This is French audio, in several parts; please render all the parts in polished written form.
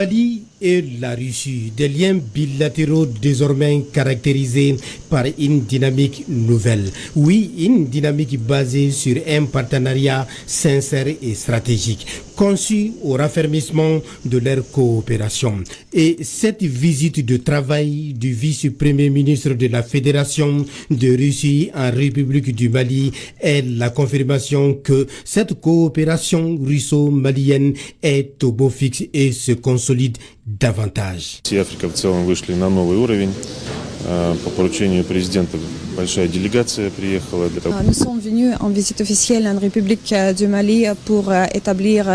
Mali et la Russie, des liens bilatéraux désormais caractérisés par une dynamique nouvelle. Oui, une dynamique basée sur un partenariat sincère et stratégique, conçu au raffermissement de leur coopération. Et cette visite de travail du vice-premier ministre de la Fédération de Russie en République du Mali est la confirmation que cette coopération russo-malienne est au beau fixe et se consolide davantage. Африка в целом вышли на новый уровень. По поручению президента большая делегация приехала для того. Nous sommes venus en visite officielle en République du Mali pour établir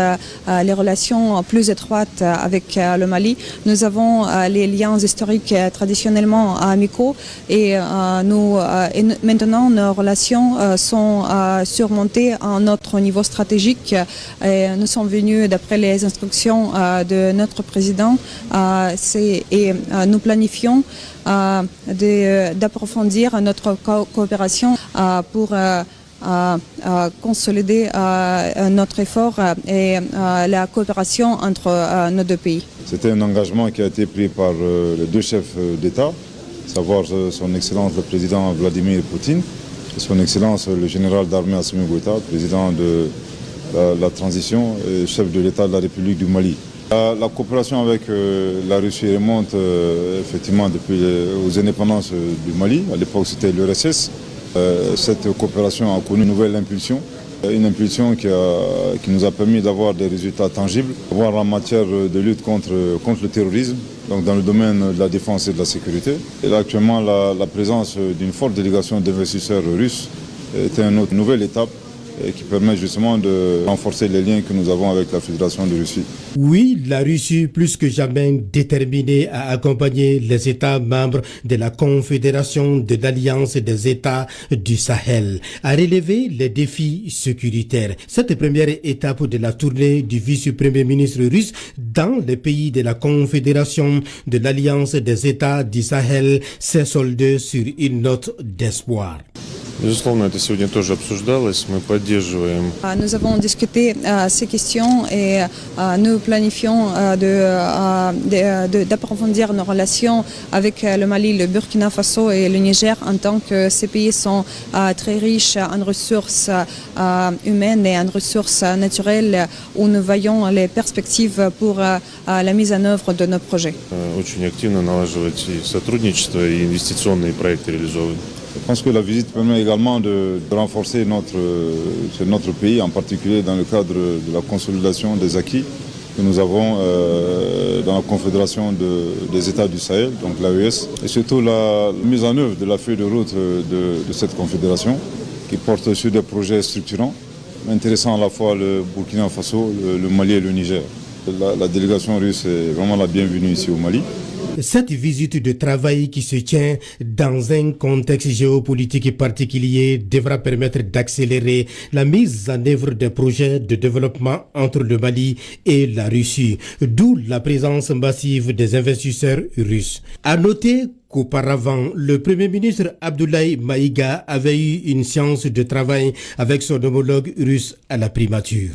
les relations plus étroites avec le Mali. Nous avons les liens historiques traditionnellement amicaux et maintenant nos relations sont surmontées à notre niveau stratégique. Et nous sommes venus d'après les instructions de notre président et nous planifions d'approfondir notre coopération pour consolider notre effort et la coopération entre nos deux pays. C'était un engagement qui a été pris par les deux chefs d'État, à savoir son Excellence le président Vladimir Poutine et son Excellence le général d'armée Assimi Goïta, président de la transition et chef de l'État de la République du Mali. La coopération avec la Russie remonte effectivement depuis aux indépendances du Mali. À l'époque, c'était l'URSS. Cette coopération a connu une nouvelle impulsion. Une impulsion qui nous a permis d'avoir des résultats tangibles, voire en matière de lutte contre le terrorisme, donc dans le domaine de la défense et de la sécurité. Et là, actuellement, la présence d'une forte délégation d'investisseurs russes était une autre nouvelle étape qui permet justement de renforcer les liens que nous avons avec la Fédération de Russie. Oui, la Russie, plus que jamais déterminée à accompagner les États membres de la Confédération de l'Alliance des États du Sahel, à relever les défis sécuritaires. Cette première étape de la tournée du vice-premier ministre russe dans les pays de la Confédération de l'Alliance des États du Sahel s'est soldée sur une note d'espoir. Безусловно, это сегодня тоже обсуждалось. Мы поддерживаем. Nous avons discuté ces questions et nous planifions d'approfondir nos relations avec le Mali, le Burkina Faso et le Niger en tant que ces pays sont très riches en ressources humaines et en ressources naturelles où nous voyons les perspectives pour la mise en œuvre de nos projets. Очень активно налаживать и сотрудничество, и инвестиционные проекты реализовывать. Je pense que la visite permet également de renforcer notre pays, en particulier dans le cadre de la consolidation des acquis que nous avons dans la Confédération des États du Sahel, donc l'AES, et surtout la mise en œuvre de la feuille de route de cette confédération qui porte sur des projets structurants, intéressant à la fois le Burkina Faso, le Mali et le Niger. La délégation russe est vraiment la bienvenue ici au Mali. Cette visite de travail qui se tient dans un contexte géopolitique particulier devra permettre d'accélérer la mise en œuvre des projets de développement entre le Mali et la Russie, d'où la présence massive des investisseurs russes. À noter qu'auparavant, le Premier ministre Abdoulaye Maïga avait eu une séance de travail avec son homologue russe à la primature.